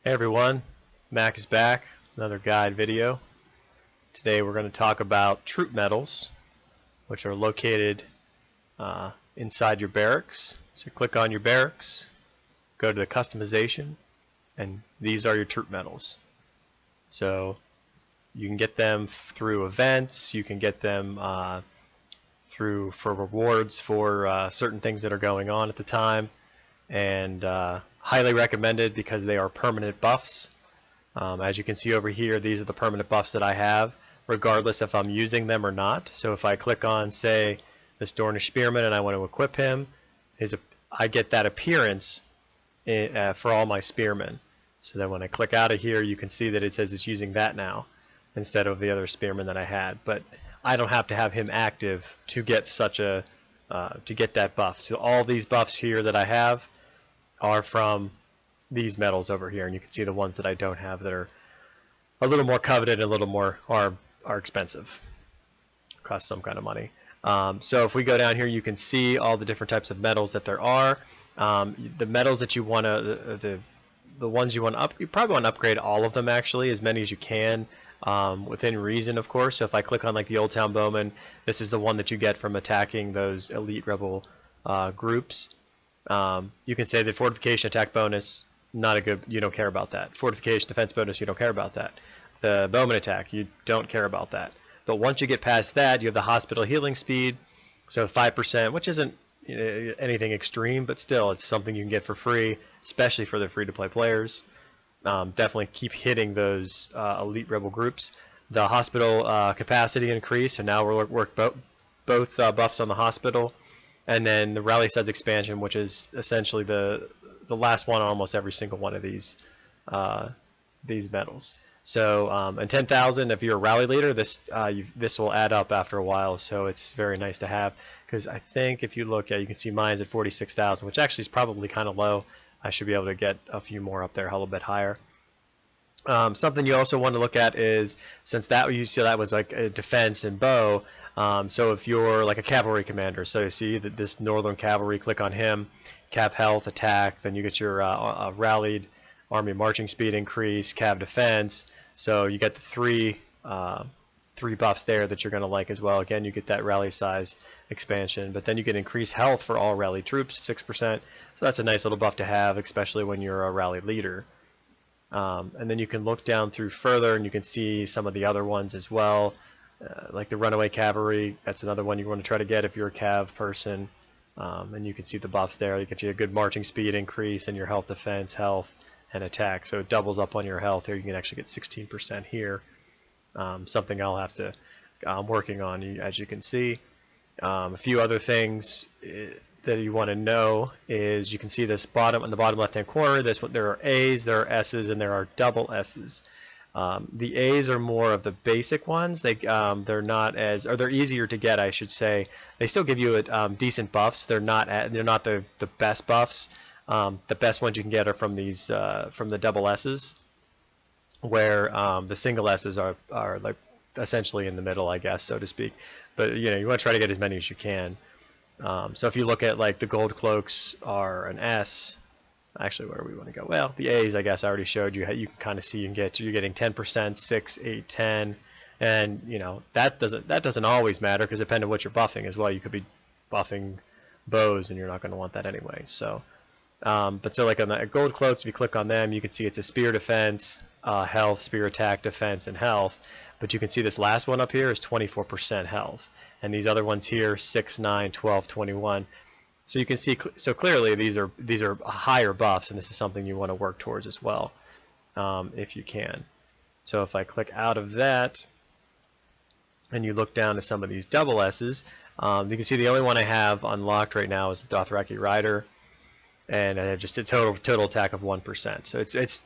Hey everyone, Mac is back, another guide video. Today we're going to talk about troop medals, which are located inside your barracks. So click on your barracks, go to the customization, and these are your troop medals. So you can get them through events, you can get them for rewards for certain things that are going on at the time, and highly recommended because they are permanent buffs. As you can see over here, these are the permanent buffs that I have, regardless if I'm using them or not. So if I click on, say, this Dornish Spearman and I want to equip him, I get that appearance for all my Spearmen. So then when I click out of here, you can see that it says it's using that now instead of the other Spearman that I had. But I don't have to have him active to get to get that buff. So all these buffs here that I have are from these medals over here, and you can see the ones that I don't have that are a little more coveted and a little more are expensive, cost some kind of money. So if we go down here, you can see all the different types of medals that there are. The medals that you want to, the ones you want to you probably want to upgrade all of them, actually, as many as you can, within reason, of course. So if I click on like the Old Town Bowman, this is the one that you get from attacking those elite rebel groups. You can say the fortification attack bonus, not a good, you don't care about that. Fortification defense bonus, you don't care about that. The bowman attack, you don't care about that. But once you get past that, you have the hospital healing speed, so 5%, which isn't anything extreme, but still, it's something you can get for free, especially for the free-to-play players. Definitely keep hitting those elite rebel groups. The hospital capacity increase, so now we'll work both buffs on the hospital. And then the rally size expansion, which is essentially the last one on almost every single one of these medals. So and 10,000, if you're a rally leader, this will add up after a while. So it's very nice to have, because I think if you look at, you can see mine's at 46,000, which actually is probably kind of low. I should be able to get a few more up there, a little bit higher. Something you also want to look at is, since that you see that was like a defense and bow, so if you're like a cavalry commander, so you see that this Northern Cavalry, click on him, cav health, attack, then you get your rallied army marching speed increase, cav defense, so you get the three buffs there that you're going to like as well. Again, you get that rally size expansion, but then you get increased health for all rally troops, 6%, so that's a nice little buff to have, especially when you're a rally leader. And then you can look down through further and you can see some of the other ones as well, like the Runaway Cavalry. That's another one you want to try to get if you're a cav person. And you can see the buffs there. It gives you a good marching speed increase and your health, defense, health, and attack. So it doubles up on your health here. You can actually get 16% here. Something I'm working on, as you can see. A few other things that you want to know is, you can see this bottom, in the bottom left hand corner, there are A's, there are S's, and there are double S's. The A's are more of the basic ones. They're not as, or they're easier to get, I should say. They still give you decent buffs. They're not the best buffs. The best ones you can get are from these from the double S's, where the single S's are like essentially in the middle, I guess, so to speak. But you want to try to get as many as you can. So if you look at like the gold cloaks are an S. Actually, where do we want to go? Well, the A's, I guess I already showed you. You can kind of see you're getting 10%, 6, 8, 10, and that doesn't always matter, because depending on what you're buffing as well. You could be buffing bows, and you're not going to want that anyway. So, but so like on the gold cloaks, if you click on them, you can see it's a spear defense, health, spear attack, defense, and health. But you can see this last one up here is 24% health, and these other ones here 6, 9, 12, 21. So you can see, so clearly these are higher buffs, and this is something you want to work towards as well, if you can. So if I click out of that, and you look down to some of these double S's, you can see the only one I have unlocked right now is the Dothraki Rider, and I have just a total attack of 1%. So it's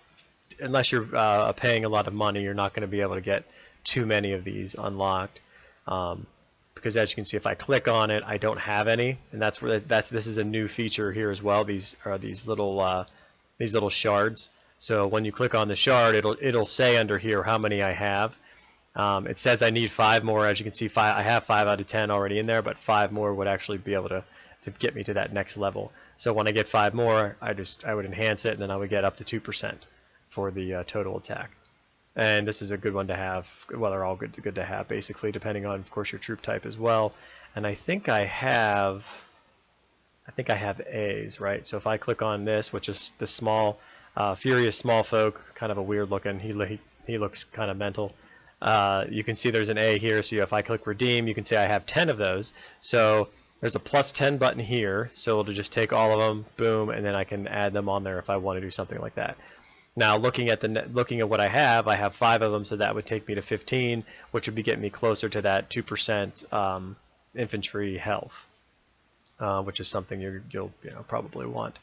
unless you're paying a lot of money, you're not going to be able to get too many of these unlocked. Because as you can see, if I click on it, I don't have any, and this is a new feature here as well. These are these little shards. So when you click on the shard, it'll say under here how many I have. It says I need 5 more. As you can see, I have 5 out of 10 already in there, but 5 more would actually be able to get me to that next level. So when I get 5 more, I would enhance it, and then I would get up to 2% for the total attack. And this is a good one to have. Well, they're all good to have, basically, depending on, of course, your troop type as well. And I think I have A's, right? So if I click on this, which is the small, furious small folk, kind of a weird looking. He looks kind of mental. You can see there's an A here. So if I click redeem, you can see I have 10 of those. So there's a plus 10 button here. So it'll just take all of them, boom, and then I can add them on there if I want to do something like that. Now looking at what I have 5 of them, so that would take me to 15, which would be getting me closer to that 2% infantry health, which is something you'll probably want.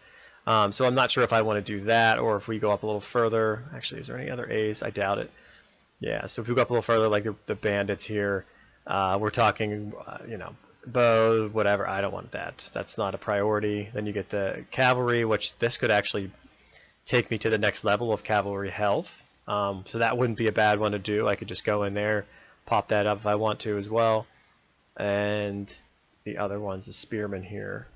So I'm not sure if I want to do that, or if we go up a little further. Actually, is there any other A's? I doubt it. Yeah. So if we go up a little further, like the bandits here, we're talking, bow, whatever. I don't want that. That's not a priority. Then you get the cavalry, which this could actually take me to the next level of cavalry health. So that wouldn't be a bad one to do. I could just go in there, pop that up if I want to as well. And the other one's the Spearman here,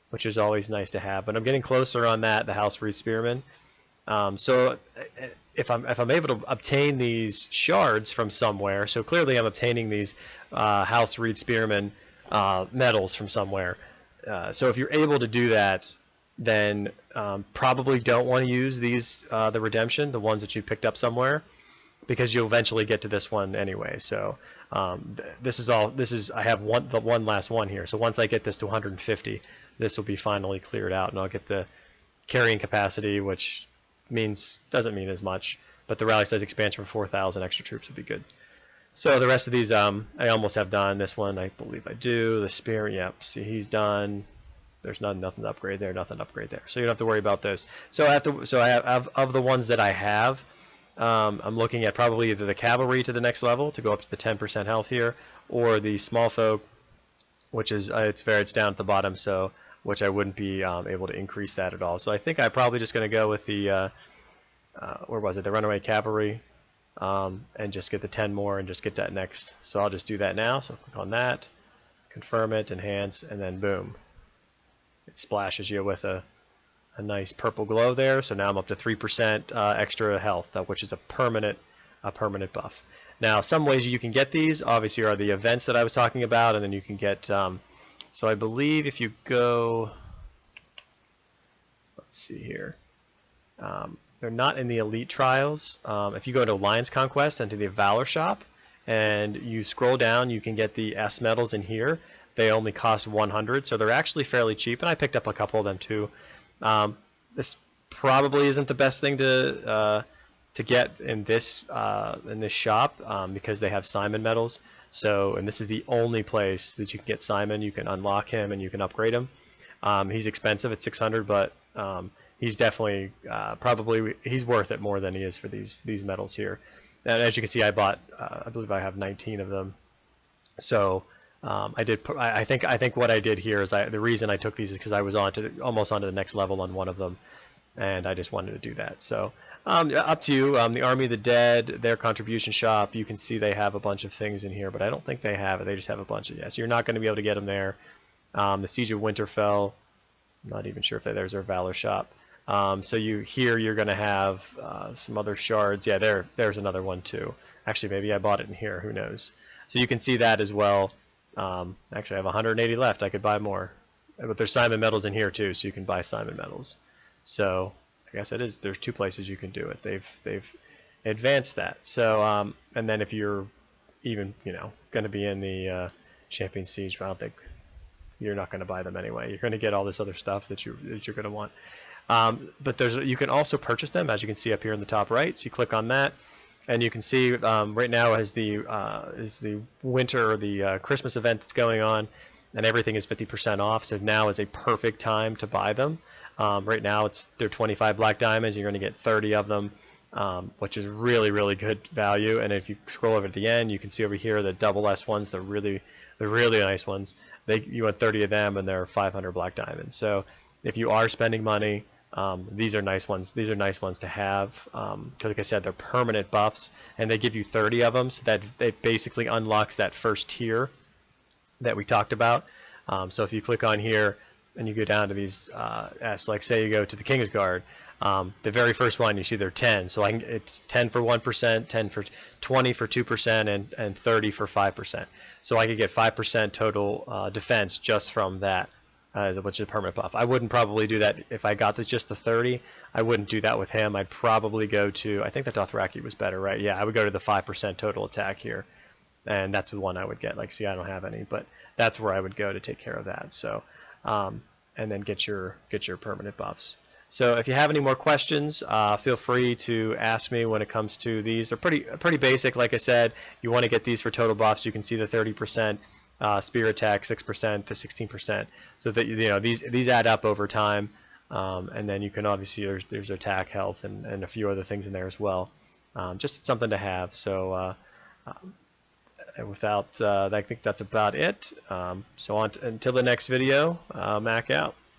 which is always nice to have. But I'm getting closer on that, the House Reed Spearman. So if I'm able to obtain these shards from somewhere, so clearly I'm obtaining these House Reed Spearman medals from somewhere. So if you're able to do that, then probably don't want to use these, the redemption, the ones that you picked up somewhere, because you'll eventually get to this one anyway. So I have the one last one here. So once I get this to 150, this will be finally cleared out, and I'll get the carrying capacity, which doesn't mean as much, but the rally size expansion for 4,000 extra troops would be good. So the rest of these I almost have done. This one I believe I do. The Spear, yep. See, he's done. There's nothing to upgrade there, nothing to upgrade there. So you don't have to worry about those. So I have of the ones that I have, I'm looking at probably either the cavalry to the next level to go up to the 10% health here, or the small folk, which is it's down at the bottom, so which I wouldn't be able to increase that at all. So I think I'm probably just going to go with the where was it? The Runaway Cavalry, and just get the 10 more and just get that next. So I'll just do that now. So click on that, confirm it, enhance, and then boom. It splashes you with a nice purple glow there. So now I'm up to 3% extra health, which is a permanent buff. Now, some ways you can get these obviously are the events that I was talking about, and then you can get. So I believe if you go, let's see here, they're not in the elite trials. If you go to Alliance Conquest and to the Valor shop, and you scroll down, you can get the S medals in here. They only cost 100, so they're actually fairly cheap, and I picked up a couple of them too. This probably isn't the best thing to get in this shop, because they have Simon medals. So, and this is the only place that you can get Simon. You can unlock him and you can upgrade him. He's expensive at 600, but he's definitely he's worth it more than he is for these medals here. And as you can see, I believe I have 19 of them. So. I think what I did here is the reason I took these is because I was almost onto the next level on one of them, and I just wanted to do that. So up to you. The Army of the Dead, their contribution shop, you can see they have a bunch of things in here, but I don't think they have it. They just have a bunch of So you're not going to be able to get them there. The Siege of Winterfell, I'm not even sure if there's their Valor shop. So you're going to have some other shards. Yeah, there's another one too. Actually, maybe I bought it in here. Who knows? So you can see that as well. Actually, I have 180 left. I could buy more, but there's Simon medals in here too, so you can buy Simon medals. So I guess there's 2 places you can do it. They've advanced that. So and then if you're even going to be in the Champion Siege, I don't think you're not going to buy them anyway. You're going to get all this other stuff that you're going to want. But you can also purchase them, as you can see up here in the top right. So you click on that. And you can see right now is the winter or the Christmas event that's going on, and everything is 50% off. So now is a perfect time to buy them. Right now they're 25 black diamonds. You're going to get 30 of them, which is really, really good value. And if you scroll over to the end, you can see over here the double S ones. They're really nice ones. You want 30 of them, and they're 500 black diamonds. So if you are spending money. These are nice ones. These are nice ones to have because, like I said, they're permanent buffs, and they give you 30 of them, so that it basically unlocks that first tier that we talked about. So if you click on here and you go down to these, like say you go to the Kingsguard, The very first one, you see they're 10, so it's 10 for 1%, 10 for 20 for 2%, and 30 for 5%. So I could get 5% total defense just from that, which is a permanent buff. I wouldn't probably do that if I got just the 30. I wouldn't do that with him. I'd probably go to, I think the Dothraki was better, right? Yeah, I would go to the 5% total attack here, and that's the one I would get. Like, see, I don't have any, but that's where I would go to take care of that. So, and then get your permanent buffs. So if you have any more questions, feel free to ask me when it comes to these. They're pretty basic. Like I said, you want to get these for total buffs. You can see the 30% spear attack, 6% to 16%. So that these add up over time, and then you can obviously there's attack, health, and a few other things in there as well. Just something to have. So without I think that's about it. So until the next video, Mac out.